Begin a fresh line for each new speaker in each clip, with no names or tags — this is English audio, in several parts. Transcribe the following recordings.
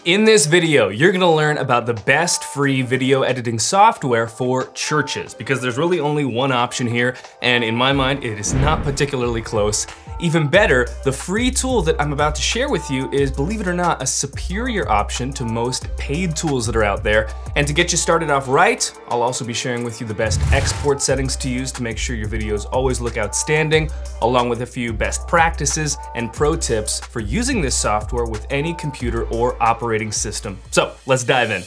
In this video, you're gonna learn about the best free video editing software for churches, because there's really only one option here, and in my mind, it is not particularly close. Even better, the free tool that I'm about to share with you is, believe it or not, a superior option to most paid tools that are out there. And to get you started off right, I'll also be sharing with you the best export settings to use to make sure your videos always look outstanding, along with a few best practices and pro tips for using this software with any computer or operating system. So let's dive in.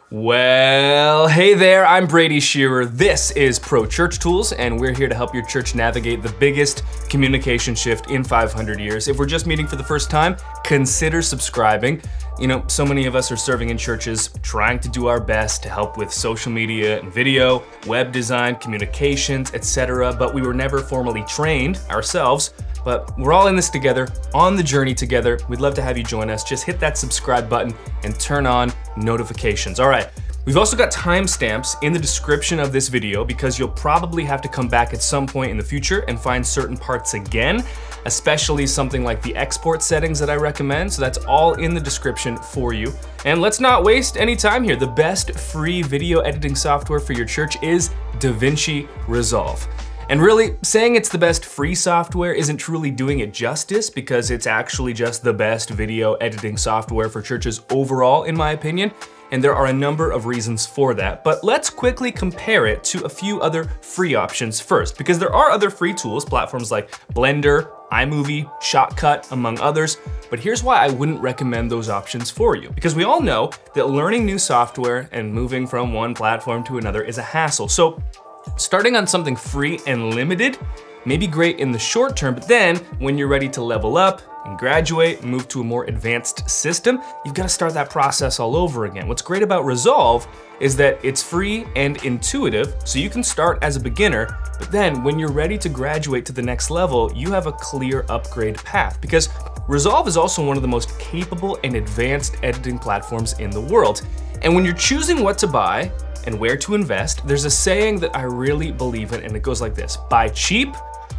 Well, hey there, I'm Brady Shearer. This is Pro Church Tools, and we're here to help your church navigate the biggest communication shift in 500 years. If we're just meeting for the first time, consider subscribing. You know, so many of us are serving in churches, trying to do our best to help with social media and video, web design, communications, etc., but we were never formally trained ourselves. But we're all in this together, on the journey together. We'd love to have you join us. Just hit that subscribe button and turn on notifications. All right, we've also got timestamps in the description of this video because you'll probably have to come back at some point in the future and find certain parts again, especially something like the export settings that I recommend. So that's all in the description for you. And let's not waste any time here. The best free video editing software for your church is DaVinci Resolve. And really, saying it's the best free software isn't truly doing it justice, because it's actually just the best video editing software for churches overall, in my opinion. And there are a number of reasons for that. But let's quickly compare it to a few other free options first, because there are other free tools, platforms like Blender, iMovie, Shotcut, among others. But here's why I wouldn't recommend those options for you. Because we all know that learning new software and moving from one platform to another is a hassle. So starting on something free and limited may be great in the short term, but then when you're ready to level up and graduate and move to a more advanced system, you've got to start that process all over again. What's great about Resolve is that it's free and intuitive, so you can start as a beginner, but then when you're ready to graduate to the next level, you have a clear upgrade path, because Resolve is also one of the most capable and advanced editing platforms in the world. And when you're choosing what to buy and where to invest, there's a saying that I really believe in, and it goes like this: buy cheap,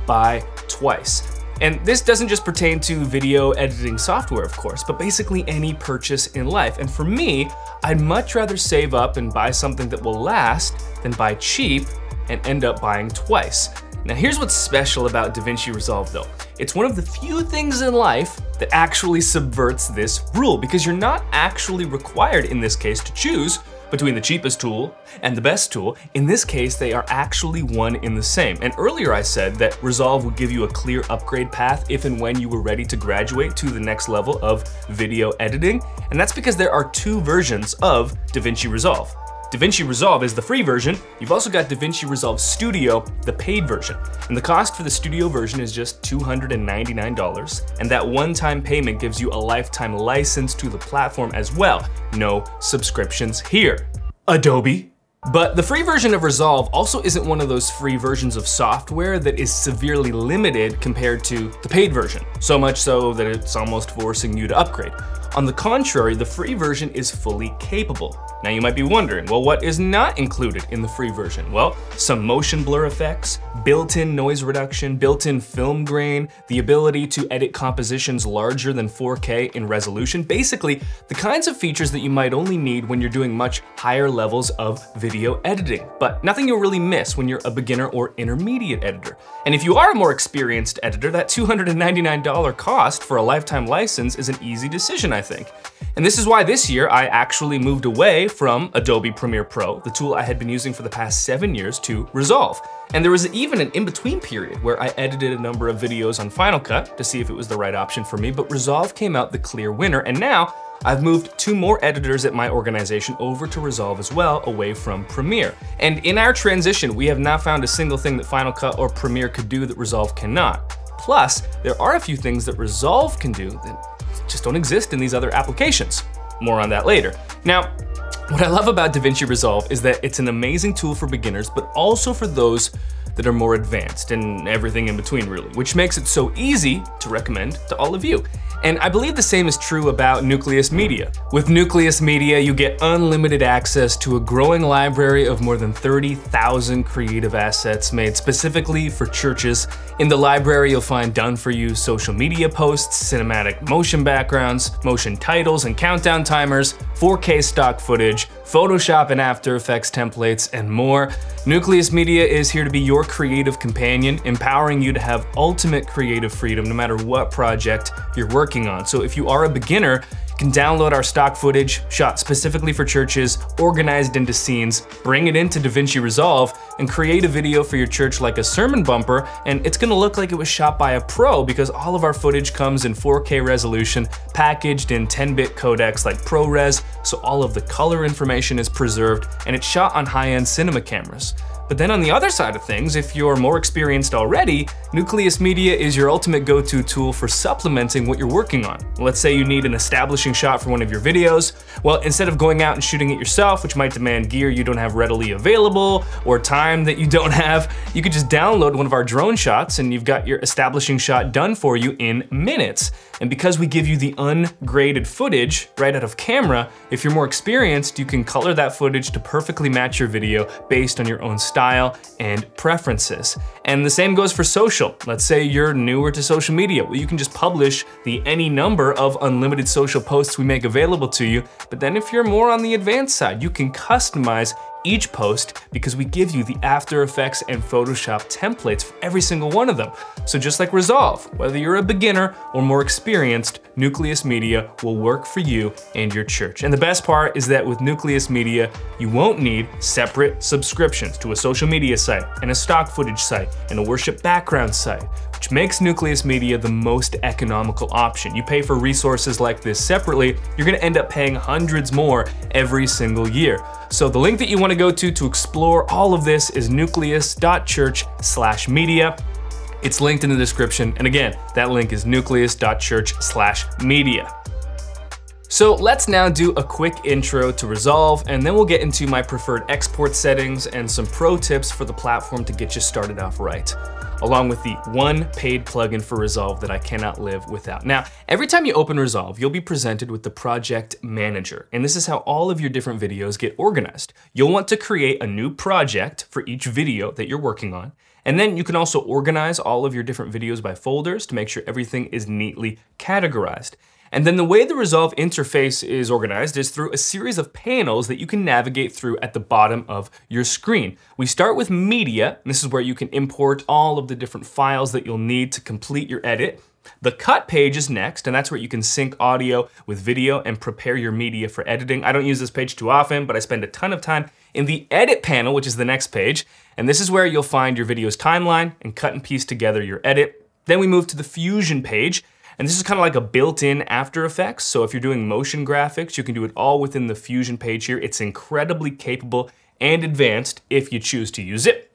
buy twice. And this doesn't just pertain to video editing software, of course, but basically any purchase in life. And for me, I'd much rather save up and buy something that will last than buy cheap and end up buying twice. Now here's what's special about DaVinci Resolve though. It's one of the few things in life that actually subverts this rule, because you're not actually required in this case to choose between the cheapest tool and the best tool. In this case, they are actually one in the same. And earlier I said that Resolve would give you a clear upgrade path if and when you were ready to graduate to the next level of video editing. And that's because there are two versions of DaVinci Resolve. DaVinci Resolve is the free version. You've also got DaVinci Resolve Studio, the paid version. And the cost for the Studio version is just $299. And that one-time payment gives you a lifetime license to the platform as well. No subscriptions here. Adobe. But the free version of Resolve also isn't one of those free versions of software that is severely limited compared to the paid version. So much so that it's almost forcing you to upgrade. On the contrary, the free version is fully capable. Now you might be wondering, well, what is not included in the free version? Well, some motion blur effects, built-in noise reduction, built-in film grain, the ability to edit compositions larger than 4K in resolution, basically the kinds of features that you might only need when you're doing much higher levels of video editing, but nothing you'll really miss when you're a beginner or intermediate editor. And if you are a more experienced editor, that $299 cost for a lifetime license is an easy decision, I think. And this is why this year I actually moved away from Adobe Premiere Pro, the tool I had been using for the past 7 years, to Resolve. And there was even an in-between period where I edited a number of videos on Final Cut to see if it was the right option for me, but Resolve came out the clear winner, and now I've moved 2 more editors at my organization over to Resolve as well, away from Premiere. And in our transition, we have not found a single thing that Final Cut or Premiere could do that Resolve cannot. Plus, there are a few things that Resolve can do that just don't exist in these other applications. More on that later. Now, what I love about DaVinci Resolve is that it's an amazing tool for beginners, but also for those that are more advanced, and everything in between really, which makes it so easy to recommend to all of you. And I believe the same is true about Nucleus Media. With Nucleus Media, you get unlimited access to a growing library of more than 30,000 creative assets made specifically for churches. In the library, you'll find done-for-you social media posts, cinematic motion backgrounds, motion titles and countdown timers, 4K stock footage, Photoshop and After Effects templates, and more. Nucleus Media is here to be your creative companion, empowering you to have ultimate creative freedom no matter what project you're working on. So if you are a beginner, you can download our stock footage shot specifically for churches, organized into scenes, bring it into DaVinci Resolve, and create a video for your church like a sermon bumper, and it's gonna look like it was shot by a pro because all of our footage comes in 4K resolution, packaged in 10-bit codecs like ProRes, so all of the color information is preserved, and it's shot on high-end cinema cameras. But then on the other side of things, if you're more experienced already, Nucleus Media is your ultimate go-to tool for supplementing what you're working on. Let's say you need an establishing shot for one of your videos. Well, instead of going out and shooting it yourself, which might demand gear you don't have readily available or time that you don't have, you could just download one of our drone shots and you've got your establishing shot done for you in minutes. And because we give you the ungraded footage right out of camera, if you're more experienced, you can color that footage to perfectly match your video based on your own style and preferences. And the same goes for social. Let's say you're newer to social media. Well, you can just publish any number of unlimited social posts we make available to you. But then if you're more on the advanced side, you can customize each post because we give you the After Effects and Photoshop templates for every single one of them. So just like Resolve, whether you're a beginner or more experienced, Nucleus Media will work for you and your church. And the best part is that with Nucleus Media, you won't need separate subscriptions to a social media site and a stock footage site and a worship background site, which makes Nucleus Media the most economical option. You pay for resources like this separately, you're gonna end up paying hundreds more every single year. So the link that you want to go to explore all of this is nucleus.church/media. It's linked in the description. And again, that link is nucleus.church/media. So let's now do a quick intro to Resolve, and then we'll get into my preferred export settings and some pro tips for the platform to get you started off right, along with the one paid plugin for Resolve that I cannot live without. Now, every time you open Resolve, you'll be presented with the project manager, and this is how all of your different videos get organized. You'll want to create a new project for each video that you're working on, and then you can also organize all of your different videos by folders to make sure everything is neatly categorized. And then the way the Resolve interface is organized is through a series of panels that you can navigate through at the bottom of your screen. We start with media, and this is where you can import all of the different files that you'll need to complete your edit. The cut page is next, and that's where you can sync audio with video and prepare your media for editing. I don't use this page too often, but I spend a ton of time in the edit panel, which is the next page. And this is where you'll find your video's timeline and cut and piece together your edit. Then we move to the Fusion page. And this is kind of like a built-in After Effects. So if you're doing motion graphics, you can do it all within the Fusion page here. It's incredibly capable and advanced if you choose to use it.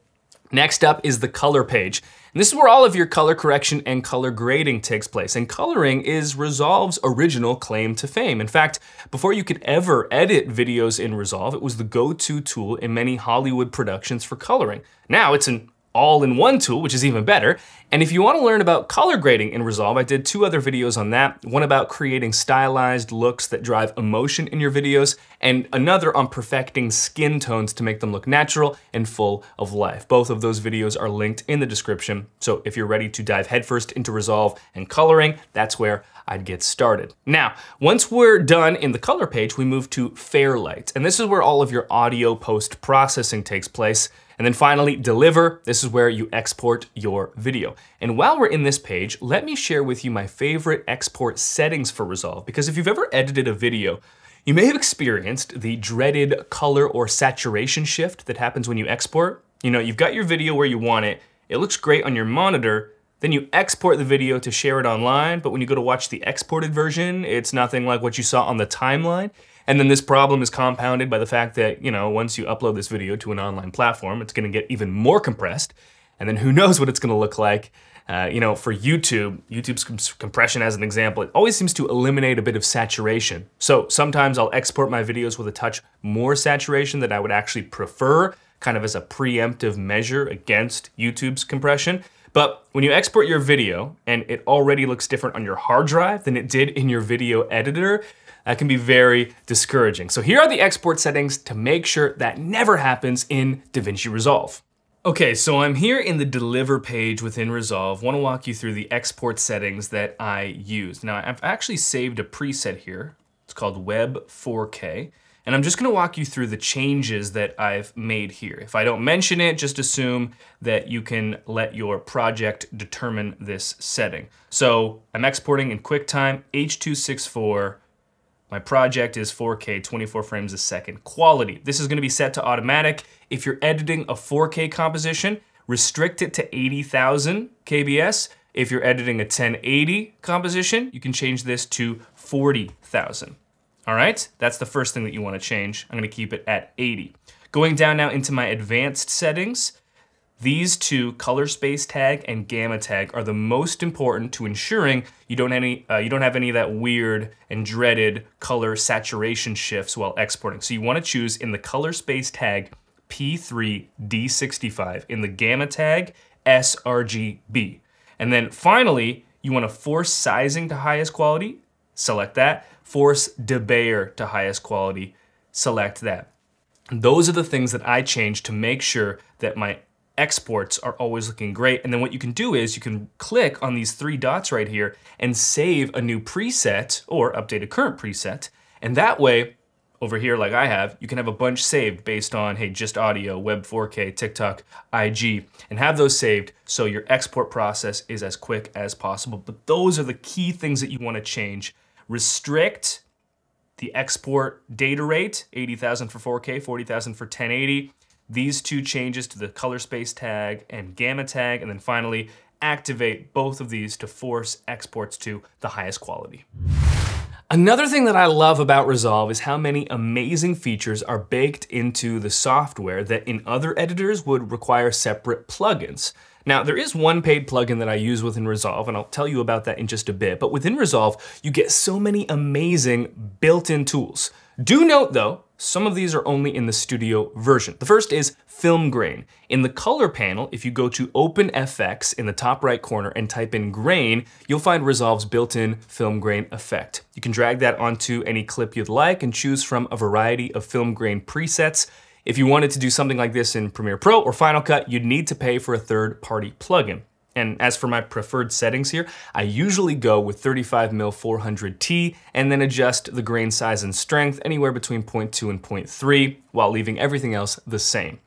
Next up is the color page. And this is where all of your color correction and color grading takes place. And coloring is Resolve's original claim to fame. In fact, before you could ever edit videos in Resolve, it was the go-to tool in many Hollywood productions for coloring. Now it's an all-in-one tool, which is even better. And if you want to learn about color grading in Resolve, I did 2 other videos on that. One about creating stylized looks that drive emotion in your videos, and another on perfecting skin tones to make them look natural and full of life. Both of those videos are linked in the description. So if you're ready to dive headfirst into Resolve and coloring, that's where I'd get started. Now, once we're done in the color page, we move to Fairlight. And this is where all of your audio post-processing takes place. And then finally, Deliver. This is where you export your video. And while we're in this page, let me share with you my favorite export settings for Resolve, because if you've ever edited a video, you may have experienced the dreaded color or saturation shift that happens when you export. You know, you've got your video where you want it, it looks great on your monitor, then you export the video to share it online, but when you go to watch the exported version, it's nothing like what you saw on the timeline. And then this problem is compounded by the fact that, you know, once you upload this video to an online platform, it's gonna get even more compressed. And then who knows what it's gonna look like. You know, for YouTube's compression as an example, it always seems to eliminate a bit of saturation. So sometimes I'll export my videos with a touch more saturation that I would actually prefer, kind of as a preemptive measure against YouTube's compression. But when you export your video and it already looks different on your hard drive than it did in your video editor, that can be very discouraging. So here are the export settings to make sure that never happens in DaVinci Resolve. Okay, so I'm here in the Deliver page within Resolve. I want to walk you through the export settings that I use. Now, I've actually saved a preset here. It's called Web 4K. And I'm just gonna walk you through the changes that I've made here. If I don't mention it, just assume that you can let your project determine this setting. So I'm exporting in QuickTime H.264. My project is 4K, 24 frames a second. Quality, this is gonna be set to automatic. If you're editing a 4K composition, restrict it to 80,000 kbs. If you're editing a 1080 composition, you can change this to 40,000. All right, that's the first thing that you wanna change. I'm gonna keep it at 80. Going down now into my advanced settings, these two, color space tag and gamma tag, are the most important to ensuring you don't have any of that weird and dreaded color saturation shifts while exporting. So you wanna choose in the color space tag P3D65, in the gamma tag sRGB. And then finally, you wanna force sizing to highest quality, select that. Force debayer to highest quality, select that. And those are the things that I change to make sure that my exports are always looking great. And then what you can do is you can click on these three dots right here and save a new preset or update a current preset. And that way, over here like I have, you can have a bunch saved based on, hey, just audio, Web 4K, TikTok, IG, and have those saved so your export process is as quick as possible. But those are the key things that you wanna change. Restrict the export data rate, 80,000 for 4K, 40,000 for 1080. These two changes to the color space tag and gamma tag, and then finally activate both of these to force exports to the highest quality. Another thing that I love about Resolve is how many amazing features are baked into the software that in other editors would require separate plugins. Now, there is one paid plugin that I use within Resolve, and I'll tell you about that in just a bit, but within Resolve, you get so many amazing built-in tools. Do note though, some of these are only in the studio version. The first is film grain. In the color panel, if you go to OpenFX in the top right corner and type in grain, you'll find Resolve's built-in film grain effect. You can drag that onto any clip you'd like and choose from a variety of film grain presets. If you wanted to do something like this in Premiere Pro or Final Cut, you'd need to pay for a third-party plugin. And as for my preferred settings here, I usually go with 35mm 400T and then adjust the grain size and strength anywhere between 0.2 and 0.3 while leaving everything else the same.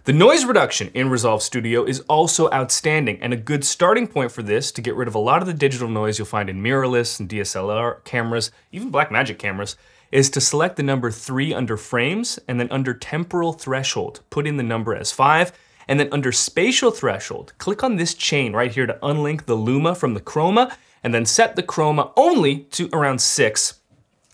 The noise reduction in Resolve Studio is also outstanding, and a good starting point for this to get rid of a lot of the digital noise you'll find in mirrorless and DSLR cameras, even Blackmagic cameras, is to select the number 3 under frames, and then under temporal threshold, put in the number as 5, and then under spatial threshold, click on this chain right here to unlink the luma from the chroma, and then set the chroma only to around 6.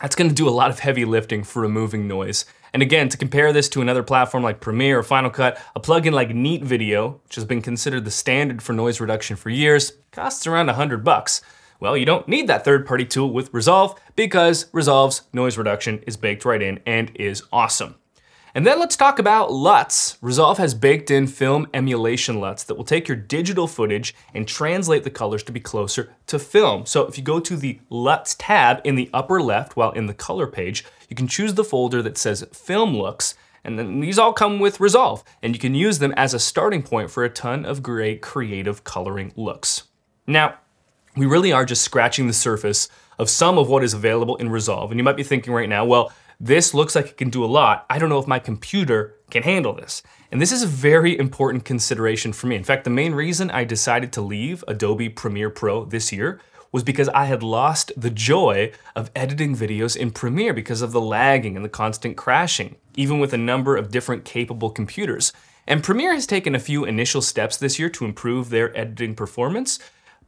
That's gonna do a lot of heavy lifting for removing noise. And again, to compare this to another platform like Premiere or Final Cut, a plugin like Neat Video, which has been considered the standard for noise reduction for years, costs around $100. Well, you don't need that third-party tool with Resolve because Resolve's noise reduction is baked right in and is awesome. And then let's talk about LUTs. Resolve has baked in film emulation LUTs that will take your digital footage and translate the colors to be closer to film. So if you go to the LUTs tab in the upper left while in the color page, you can choose the folder that says Film Looks, and then these all come with Resolve, and you can use them as a starting point for a ton of great creative coloring looks. Now, we really are just scratching the surface of some of what is available in Resolve, and you might be thinking right now, well, this looks like it can do a lot. I don't know if my computer can handle this. And this is a very important consideration for me. In fact, the main reason I decided to leave Adobe Premiere Pro this year was because I had lost the joy of editing videos in Premiere because of the lagging and the constant crashing, even with a number of different capable computers. And Premiere has taken a few initial steps this year to improve their editing performance,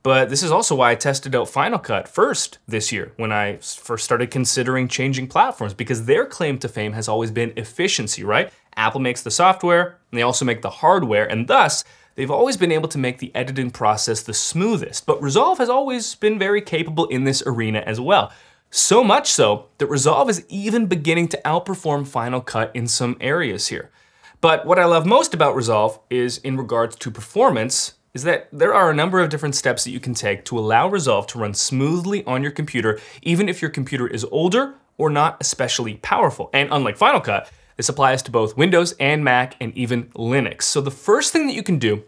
but this is also why I tested out Final Cut first this year when I first started considering changing platforms, because their claim to fame has always been efficiency, right? Apple makes the software, and they also make the hardware, and thus, they've always been able to make the editing process the smoothest. But Resolve has always been very capable in this arena as well. So much so that Resolve is even beginning to outperform Final Cut in some areas here. But what I love most about Resolve is in regards to performance, is that there are a number of different steps that you can take to allow Resolve to run smoothly on your computer, even if your computer is older or not especially powerful. And unlike Final Cut, this applies to both Windows and Mac and even Linux. So the first thing that you can do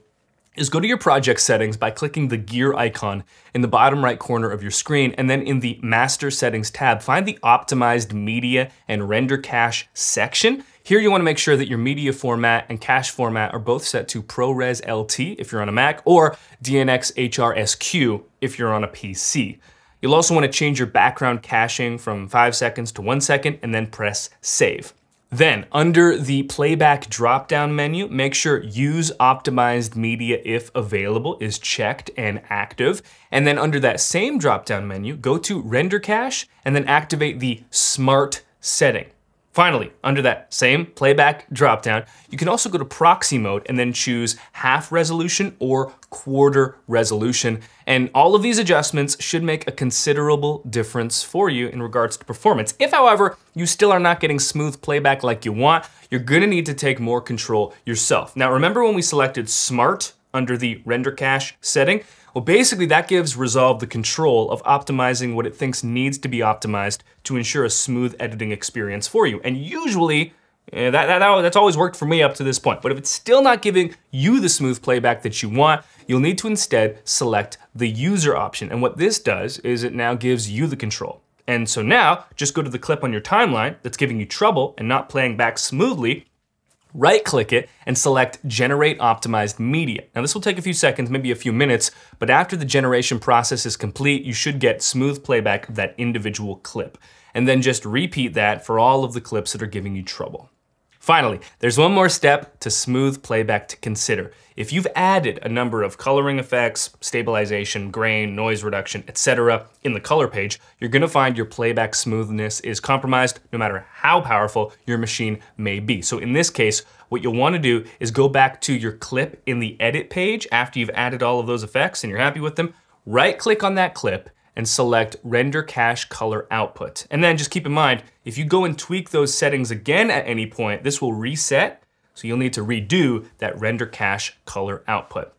is go to your project settings by clicking the gear icon in the bottom right corner of your screen, and then in the Master Settings tab, find the Optimized Media and Render Cache section. Here you want to make sure that your media format and cache format are both set to ProRes LT if you're on a Mac, or DNX HRSQ if you're on a PC. You'll also want to change your background caching from 5 seconds to 1 second, and then press Save. Then, under the playback drop-down menu, make sure Use Optimized Media if available is checked and active. And then under that same drop-down menu, go to Render Cache and then activate the Smart setting. Finally, under that same playback dropdown, you can also go to proxy mode and then choose half resolution or quarter resolution. And all of these adjustments should make a considerable difference for you in regards to performance. If, however, you still are not getting smooth playback like you want, you're gonna need to take more control yourself. Now, remember when we selected Smart under the Render Cache setting? Well, basically that gives Resolve the control of optimizing what it thinks needs to be optimized to ensure a smooth editing experience for you. And usually, that's always worked for me up to this point. But if it's still not giving you the smooth playback that you want, you'll need to instead select the user option. And what this does is it now gives you the control. And so now, just go to the clip on your timeline that's giving you trouble and not playing back smoothly, right-click it and select Generate Optimized Media. Now this will take a few seconds, maybe a few minutes, but after the generation process is complete, you should get smooth playback of that individual clip. And then just repeat that for all of the clips that are giving you trouble. Finally, there's one more step to smooth playback to consider. If you've added a number of coloring effects, stabilization, grain, noise reduction, etc. in the color page, you're gonna find your playback smoothness is compromised no matter how powerful your machine may be. So in this case, what you'll wanna do is go back to your clip in the edit page after you've added all of those effects and you're happy with them, right-click on that clip and select Render Cache Color Output. And then just keep in mind, if you go and tweak those settings again at any point, this will reset, so you'll need to redo that Render Cache Color Output.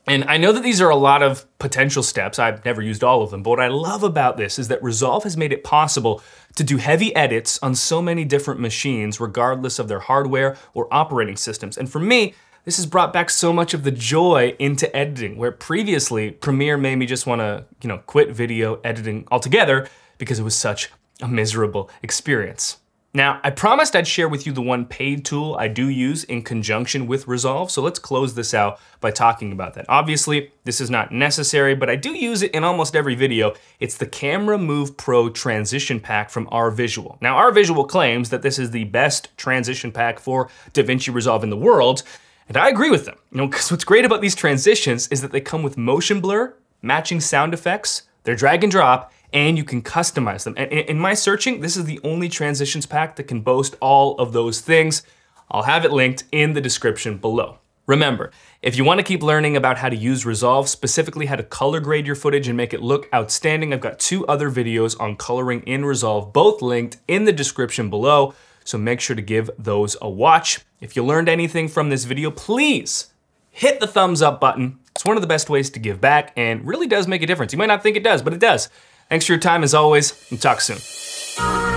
And I know that these are a lot of potential steps, I've never used all of them, but what I love about this is that Resolve has made it possible to do heavy edits on so many different machines, regardless of their hardware or operating systems. And for me, this has brought back so much of the joy into editing, where previously Premiere made me just wanna, quit video editing altogether because it was such a miserable experience. Now, I promised I'd share with you the one paid tool I do use in conjunction with Resolve, so let's close this out by talking about that. Obviously, this is not necessary, but I do use it in almost every video. It's the Camera Move Pro Transition Pack from RVisual. Now, RVisual claims that this is the best transition pack for DaVinci Resolve in the world, and I agree with them, because what's great about these transitions is that they come with motion blur, matching sound effects, they're drag and drop, and you can customize them. And in my searching, this is the only transitions pack that can boast all of those things. I'll have it linked in the description below. Remember, if you want to keep learning about how to use Resolve, specifically how to color grade your footage and make it look outstanding, I've got 2 other videos on coloring in Resolve, both linked in the description below. So make sure to give those a watch. If you learned anything from this video, please hit the thumbs up button. It's one of the best ways to give back and really does make a difference. You might not think it does, but it does. Thanks for your time as always, and talk soon.